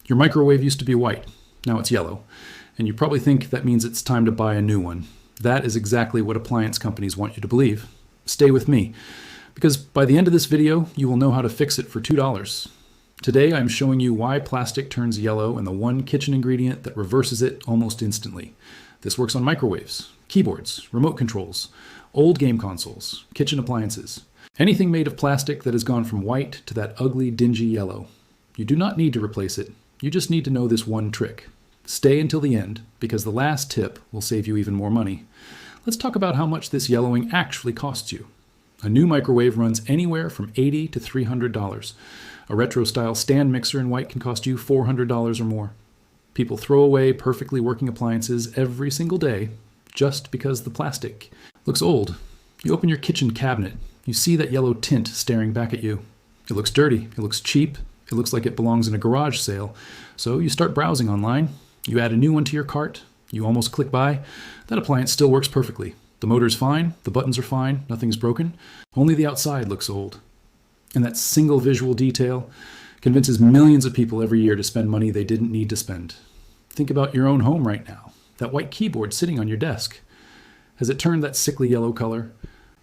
Your microwave used to be white, now it's yellow, and you probably think that means it's time to buy a new one. That is exactly what appliance companies want you to believe. Stay with me, because by the end of this video, you will know how to fix it for $2. Today, I'm showing you why plastic turns yellow and the one kitchen ingredient that reverses it almost instantly. This works on microwaves, keyboards, remote controls, old game consoles, kitchen appliances, anything made of plastic that has gone from white to that ugly, dingy yellow. You do not need to replace it. You just need to know this one trick. Stay until the end, because the last tip will save you even more money. Let's talk about how much this yellowing actually costs you. A new microwave runs anywhere from $80 to $300. A retro-style stand mixer in white can cost you $400 or more. People throw away perfectly working appliances every single day just because the plastic looks old. You open your kitchen cabinet, you see that yellow tint staring back at you. It looks dirty, it looks cheap, it looks like it belongs in a garage sale. So you start browsing online, you add a new one to your cart, you almost click buy. That appliance still works perfectly. The motor's fine, the buttons are fine, nothing's broken, only the outside looks old. And that single visual detail convinces millions of people every year to spend money they didn't need to spend. Think about your own home right now. That white keyboard sitting on your desk. Has it turned that sickly yellow color?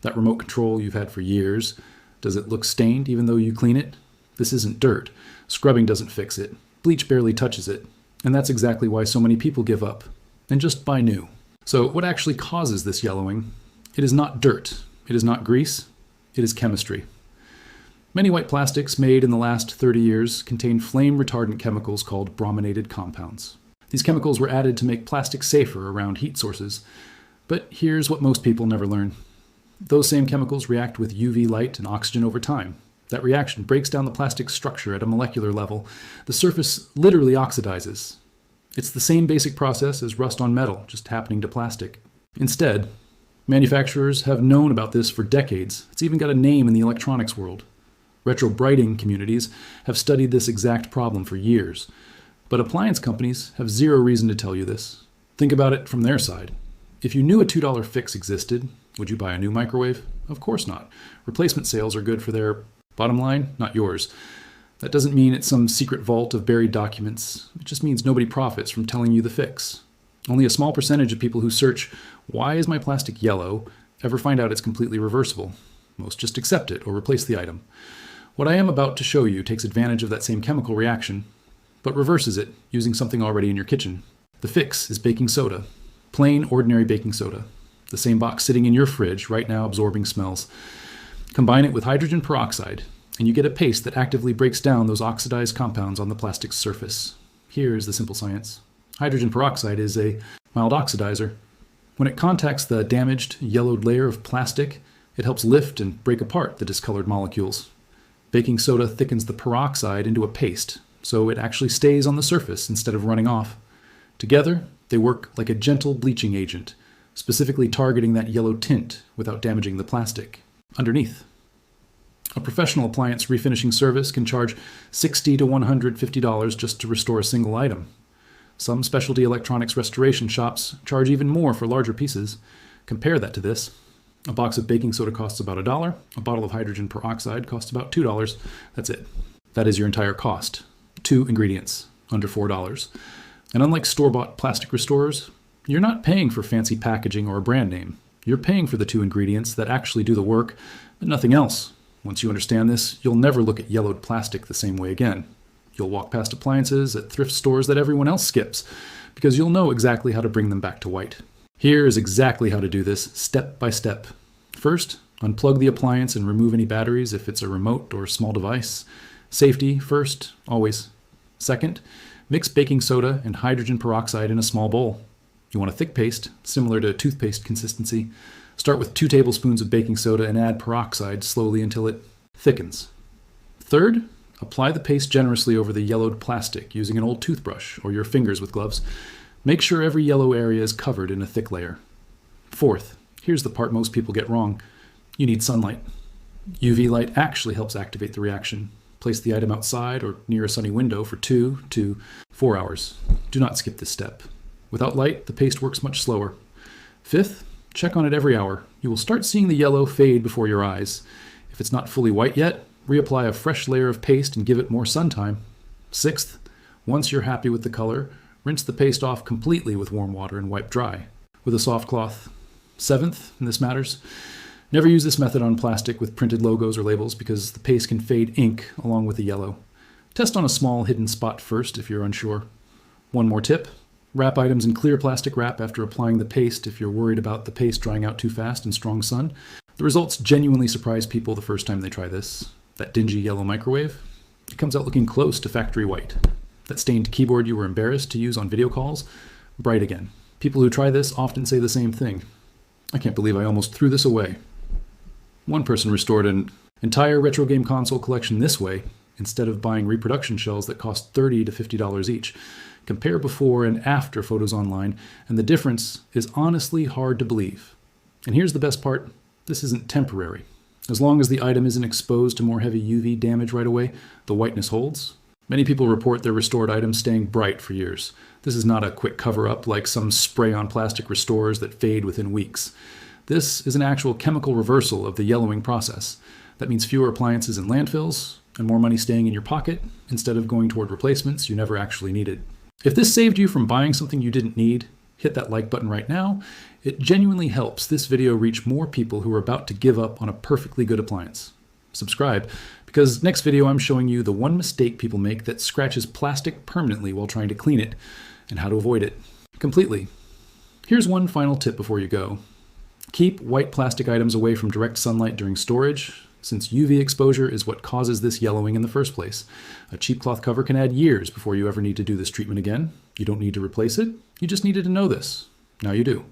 That remote control you've had for years? Does it look stained even though you clean it? This isn't dirt. Scrubbing doesn't fix it. Bleach barely touches it. And that's exactly why so many people give up and just buy new. So what actually causes this yellowing? It is not dirt. It is not grease. It is chemistry. Many white plastics made in the last 30 years contain flame retardant chemicals called brominated compounds. These chemicals were added to make plastic safer around heat sources. But here's what most people never learn. Those same chemicals react with UV light and oxygen over time. That reaction breaks down the plastic's structure at a molecular level. The surface literally oxidizes. It's the same basic process as rust on metal, just happening to plastic. Instead, manufacturers have known about this for decades. It's even got a name in the electronics world. Retro-brighting communities have studied this exact problem for years. But appliance companies have zero reason to tell you this. Think about it from their side. If you knew a $2 fix existed, would you buy a new microwave? Of course not. Replacement sales are good for their bottom line, not yours. That doesn't mean it's some secret vault of buried documents. It just means nobody profits from telling you the fix. Only a small percentage of people who search, "Why is my plastic yellow?" ever find out it's completely reversible. Most just accept it or replace the item. What I am about to show you takes advantage of that same chemical reaction, but reverses it using something already in your kitchen. The fix is baking soda. Plain, ordinary baking soda. The same box sitting in your fridge right now absorbing smells. Combine it with hydrogen peroxide, and you get a paste that actively breaks down those oxidized compounds on the plastic's surface. Here's the simple science. Hydrogen peroxide is a mild oxidizer. When it contacts the damaged, yellowed layer of plastic, it helps lift and break apart the discolored molecules. Baking soda thickens the peroxide into a paste, so it actually stays on the surface instead of running off. Together, they work like a gentle bleaching agent, specifically targeting that yellow tint without damaging the plastic underneath. A professional appliance refinishing service can charge $60 to $150 just to restore a single item. Some specialty electronics restoration shops charge even more for larger pieces. Compare that to this. A box of baking soda costs about $1. A bottle of hydrogen peroxide costs about $2. That's it. That is your entire cost. 2 ingredients, under $4. And unlike store-bought plastic restorers, you're not paying for fancy packaging or a brand name. You're paying for the 2 ingredients that actually do the work, but nothing else. Once you understand this, you'll never look at yellowed plastic the same way again. You'll walk past appliances at thrift stores that everyone else skips, because you'll know exactly how to bring them back to white. Here is exactly how to do this, step by step. First, unplug the appliance and remove any batteries if it's a remote or small device. Safety first, always. Second, mix baking soda and hydrogen peroxide in a small bowl. You want a thick paste, similar to toothpaste consistency. Start with 2 tablespoons of baking soda and add peroxide slowly until it thickens. Third, apply the paste generously over the yellowed plastic using an old toothbrush or your fingers with gloves. Make sure every yellow area is covered in a thick layer. Fourth, here's the part most people get wrong. You need sunlight. UV light actually helps activate the reaction. Place the item outside or near a sunny window for 2 to 4 hours. Do not skip this step. Without light, the paste works much slower. Fifth, check on it every hour. You will start seeing the yellow fade before your eyes. If it's not fully white yet, reapply a fresh layer of paste and give it more sun time. Sixth, Once you're happy with the color, rinse the paste off completely with warm water and wipe dry with a soft cloth. Seventh, and this matters, never use this method on plastic with printed logos or labels because the paste can fade ink along with the yellow. Test on a small hidden spot first if you're unsure. One more tip, wrap items in clear plastic wrap after applying the paste if you're worried about the paste drying out too fast in strong sun. The results genuinely surprise people the first time they try this. That dingy yellow microwave, it comes out looking close to factory white. That stained keyboard you were embarrassed to use on video calls, bright again. People who try this often say the same thing. I can't believe I almost threw this away. One person restored an entire retro game console collection this way instead of buying reproduction shells that cost $30 to $50 each. Compare before and after photos online, and the difference is honestly hard to believe. And here's the best part, this isn't temporary. As long as the item isn't exposed to more heavy UV damage right away, the whiteness holds. Many people report their restored items staying bright for years. This is not a quick cover-up like some spray-on plastic restorers that fade within weeks. This is an actual chemical reversal of the yellowing process. That means fewer appliances in landfills and more money staying in your pocket instead of going toward replacements you never actually needed. If this saved you from buying something you didn't need, hit that like button right now. It genuinely helps this video reach more people who are about to give up on a perfectly good appliance. Subscribe, because next video I'm showing you the one mistake people make that scratches plastic permanently while trying to clean it, and how to avoid it completely. Here's one final tip before you go. Keep white plastic items away from direct sunlight during storage, since UV exposure is what causes this yellowing in the first place. A cheap cloth cover can add years before you ever need to do this treatment again. You don't need to replace it, you just needed to know this. Now you do.